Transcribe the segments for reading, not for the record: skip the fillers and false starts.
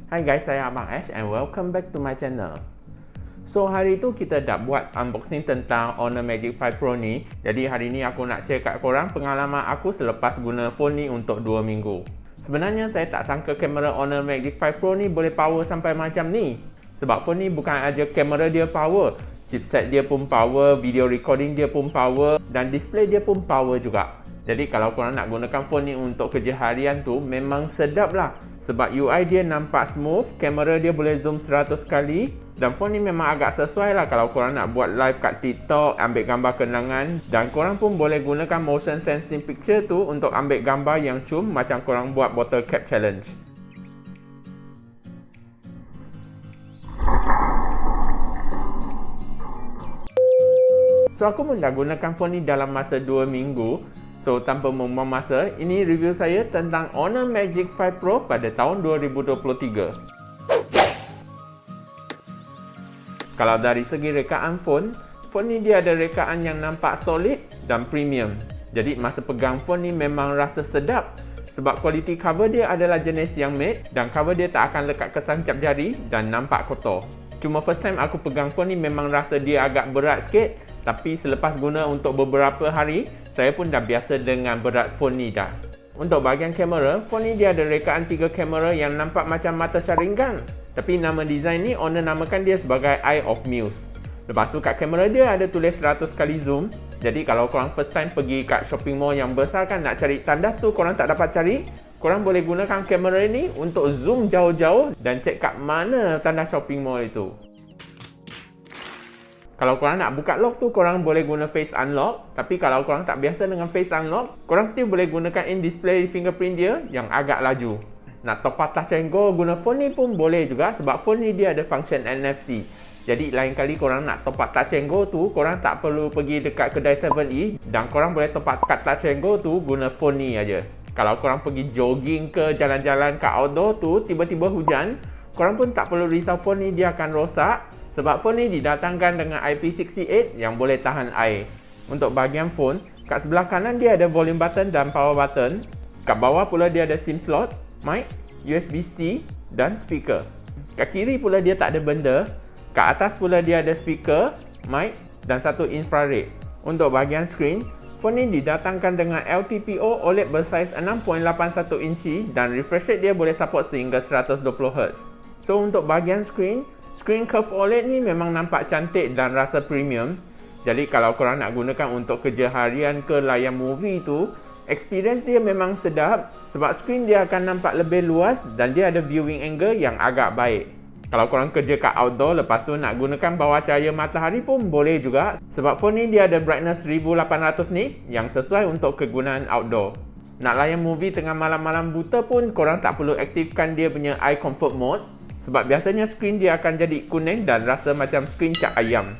Hi guys, saya Abang Ash and welcome back to my channel. So hari tu kita dah buat unboxing tentang Honor Magic 5 Pro ni. Jadi hari ni aku nak share kat korang pengalaman aku selepas guna phone ni untuk 2 minggu. Sebenarnya saya tak sangka kamera Honor Magic 5 Pro ni boleh power sampai macam ni. Sebab phone ni bukan aja kamera dia power, chipset dia pun power, video recording dia pun power dan display dia pun power juga. Jadi kalau korang nak gunakan phone ni untuk kerja harian tu memang sedap lah. Sebab UI dia nampak smooth, kamera dia boleh zoom 100 kali dan phone ni memang agak sesuai lah kalau korang nak buat live kat TikTok, ambil gambar kenangan dan korang pun boleh gunakan motion sensing picture tu untuk ambil gambar yang cum macam korang buat bottle cap challenge. So aku pun dah gunakan phone ni dalam masa 2 minggu. So tanpa membuang masa, ini review saya tentang Honor Magic 5 Pro pada tahun 2023. Kalau dari segi rekaan phone ni dia ada rekaan yang nampak solid dan premium. Jadi masa pegang phone ni memang rasa sedap. Sebab kualiti cover dia adalah jenis yang matte dan cover dia tak akan lekat kesan cap jari dan nampak kotor. Cuma first time aku pegang phone ni memang rasa dia agak berat sikit. Tapi selepas guna untuk beberapa hari, saya pun dah biasa dengan berat phone ni dah. Untuk bahagian kamera, phone ni dia ada rekaan 3 kamera yang nampak macam mata saringan. Tapi nama design ni Honor namakan dia sebagai Eye of Muse. Lepas tu kat kamera dia ada tulis 100 kali zoom. Jadi kalau korang first time pergi kat shopping mall yang besar kan nak cari tandas tu korang tak dapat cari, korang boleh gunakan kamera ni untuk zoom jauh-jauh dan cek kat mana tandas shopping mall itu. Kalau korang nak buka lock tu, korang boleh guna face unlock. Tapi kalau korang tak biasa dengan face unlock, korang still boleh gunakan in-display fingerprint dia yang agak laju. Nak top up touch and go guna phone ni pun boleh juga sebab phone ni dia ada function NFC. Jadi lain kali korang nak top up touch and go tu, korang tak perlu pergi dekat kedai 7E dan korang boleh top up kat touch and go tu guna phone ni aja. Kalau korang pergi jogging ke jalan-jalan kat outdoor tu, tiba-tiba hujan, korang pun tak perlu risau phone ni dia akan rosak. Sebab phone ni didatangkan dengan IP68 yang boleh tahan air. Untuk bahagian phone, kat sebelah kanan dia ada volume button dan power button. Kat bawah pula dia ada SIM slot, mic, USB-C dan speaker. Kat kiri pula dia tak ada benda. Kat atas pula dia ada speaker, mic dan satu infrared. Untuk bahagian screen, phone ni didatangkan dengan LTPO OLED bersaiz 6.81 inci dan refresh rate dia boleh support sehingga 120Hz. So untuk bahagian screen curve OLED ni memang nampak cantik dan rasa premium. Jadi kalau korang nak gunakan untuk kerja harian ke layan movie tu, experience dia memang sedap sebab screen dia akan nampak lebih luas dan dia ada viewing angle yang agak baik. Kalau korang kerja kat outdoor lepas tu nak gunakan bawah cahaya matahari pun boleh juga sebab phone ni dia ada brightness 1800 nits yang sesuai untuk kegunaan outdoor. Nak layan movie tengah malam-malam buta pun korang tak perlu aktifkan dia punya eye comfort mode. Sebab biasanya skrin dia akan jadi kuning dan rasa macam skrin cap ayam.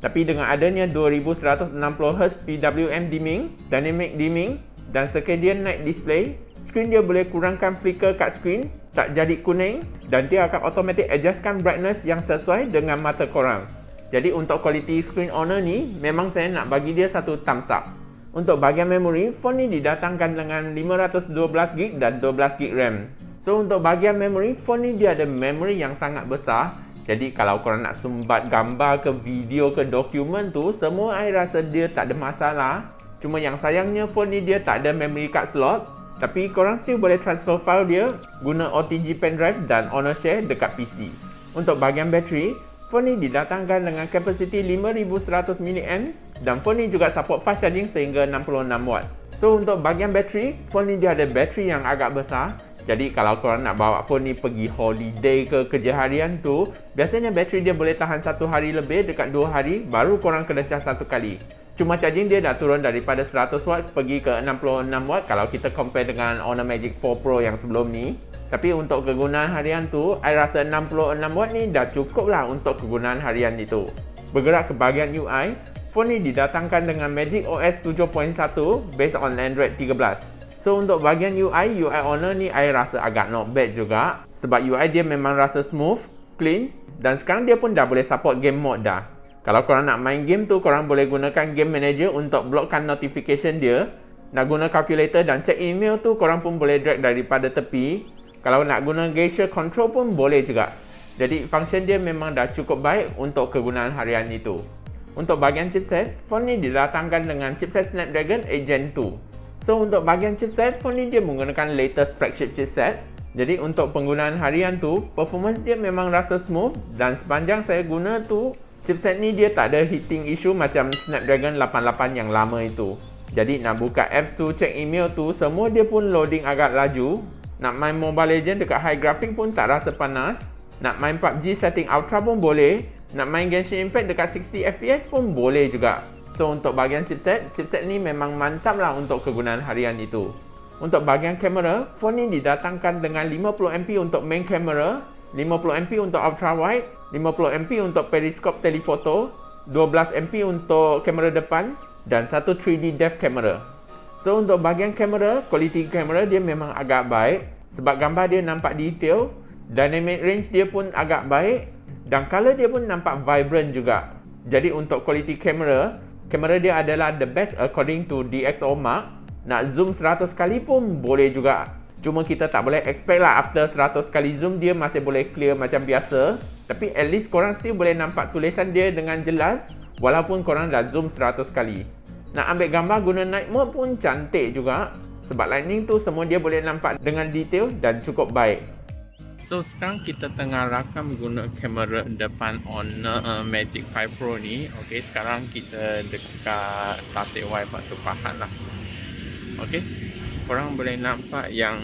Tapi dengan adanya 2160Hz PWM dimming, dynamic dimming dan circadian night display, skrin dia boleh kurangkan flicker kat skrin, tak jadi kuning dan dia akan automatic adjustkan brightness yang sesuai dengan mata korang. Jadi untuk quality screen Honor ni, memang saya nak bagi dia satu thumbs up. Untuk bahagian memory, phone ni didatangkan dengan 512GB dan 12GB RAM. So untuk bahagian memory, phone ni dia ada memory yang sangat besar. Jadi kalau korang nak sumbat gambar ke video ke dokumen tu, semua I rasa dia tak ada masalah. Cuma yang sayangnya phone ni dia tak ada memory card slot. Tapi korang still boleh transfer file dia guna OTG pendrive dan Honor Share dekat PC. Untuk bahagian bateri, phone ni didatangkan dengan kapasiti 5100 mAh dan phone ni juga support fast charging sehingga 66W. So untuk bahagian bateri, phone ni dia ada bateri yang agak besar. Jadi kalau korang nak bawa phone ni pergi holiday ke kerja harian tu, biasanya bateri dia boleh tahan 1 hari lebih dekat 2 hari baru korang kena cas 1 kali. Cuma charging dia dah turun daripada 100W pergi ke 66W kalau kita compare dengan Honor Magic 4 Pro yang sebelum ni. Tapi untuk kegunaan harian tu, I rasa 66W ni dah cukup lah untuk kegunaan harian itu. Bergerak ke bahagian UI, phone ni didatangkan dengan Magic OS 7.1 based on Android 13. So untuk bahagian UI Honor ni I rasa agak not bad juga. Sebab UI dia memang rasa smooth, clean dan sekarang dia pun dah boleh support game mode dah. Kalau korang nak main game tu, korang boleh gunakan Game Manager untuk blockkan notification dia. Nak guna calculator dan check email tu, korang pun boleh drag daripada tepi. Kalau nak guna gesture control pun boleh juga. Jadi function dia memang dah cukup baik untuk kegunaan harian itu. Untuk bahagian chipset, phone ni didatangkan dengan chipset Snapdragon 8 Gen 2. So untuk bahagian chipset, phone ni dia menggunakan latest flagship chipset. Jadi untuk penggunaan harian tu, performance dia memang rasa smooth dan sepanjang saya guna tu, chipset ni dia tak ada heating issue macam Snapdragon 88 yang lama itu. Jadi nak buka apps tu, check email tu, semua dia pun loading agak laju. Nak main Mobile Legends dekat high graphic pun tak rasa panas. Nak main PUBG setting Ultra pun boleh. Nak main Genshin Impact dekat 60 FPS pun boleh juga. So untuk bahagian chipset ni memang mantap lah untuk kegunaan harian itu. Untuk bahagian kamera, phone ni didatangkan dengan 50MP untuk main kamera, 50MP untuk ultra wide, 50MP untuk periscope telephoto, 12MP untuk kamera depan dan satu 3D depth kamera. So untuk bahagian kamera, kualiti kamera dia memang agak baik sebab gambar dia nampak detail, dynamic range dia pun agak baik dan color dia pun nampak vibrant juga. Jadi untuk kualiti kamera dia adalah the best according to DxOMark. Nak zoom 100 kali pun boleh juga. Cuma kita tak boleh expect lah after 100 kali zoom dia masih boleh clear macam biasa. Tapi at least korang still boleh nampak tulisan dia dengan jelas walaupun korang dah zoom 100 kali. Nak ambil gambar guna night mode pun cantik juga. Sebab lightning tu semua dia boleh nampak dengan detail dan cukup baik. So sekarang kita tengah rakam guna kamera depan Honor Magic 5 Pro ni. Okay, sekarang kita dekat Tasik Y Batu Pahat lah. Okay, korang boleh nampak yang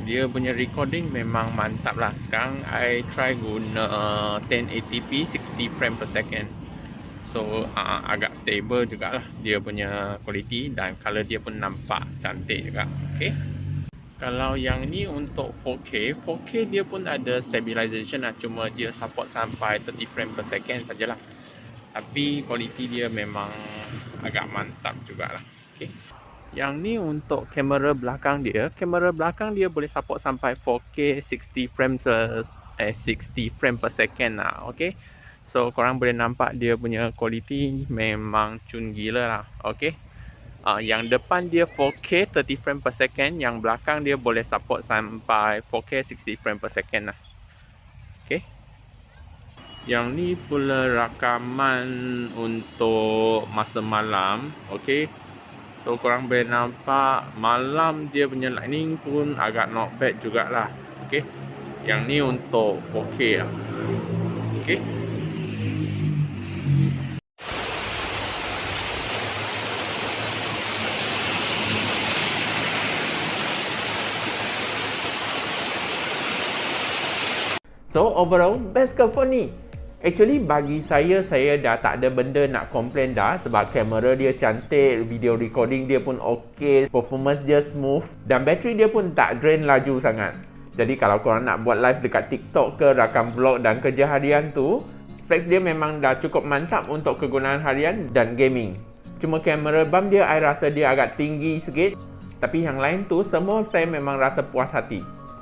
dia punya recording memang mantap lah. Sekarang I try guna 1080p 60 frame per second. So agak stable jugalah dia punya quality dan color dia pun nampak cantik juga. Okay, kalau yang ni untuk 4K dia pun ada stabilization lah. Cuma dia support sampai 30 frame per second sajalah. Tapi quality dia memang agak mantap jugalah. Okay, yang ni untuk kamera belakang dia. Kamera belakang dia boleh support sampai 4K 60 frame per second lah. Okay, so korang boleh nampak dia punya quality memang cun gila lah. Okay, yang depan dia 4K 30 frame per second, yang belakang dia boleh support sampai 4K 60 frame per second lah. Okay, yang ni pula rakaman untuk masa malam. Okay, so korang boleh nampak malam dia punya lightning pun agak not bad jugalah. Okay, yang ni untuk 4K lah. Okay, so overall best ke phone ni? Actually bagi saya dah tak ada benda nak komplain dah sebab kamera dia cantik, video recording dia pun ok, performance dia smooth dan bateri dia pun tak drain laju sangat. Jadi kalau korang nak buat live dekat TikTok ke, rakam vlog dan kerja harian tu, specs dia memang dah cukup mantap untuk kegunaan harian dan gaming. Cuma kamera bump dia I rasa dia agak tinggi sikit, tapi yang lain tu semua saya memang rasa puas hati.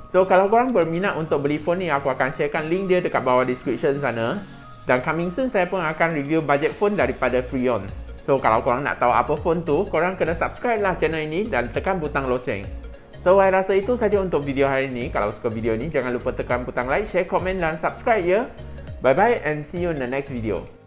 So kalau korang berminat untuk beli phone ni, aku akan sharekan link dia dekat bawah description sana. Dan coming soon saya pun akan review budget phone daripada Freon. So kalau korang nak tahu apa phone tu, korang kena subscribe lah channel ini dan tekan butang loceng. So I rasa itu saja untuk video hari ini. Kalau suka video ni, jangan lupa tekan butang like, share, komen dan subscribe ya. Bye bye and see you in the next video.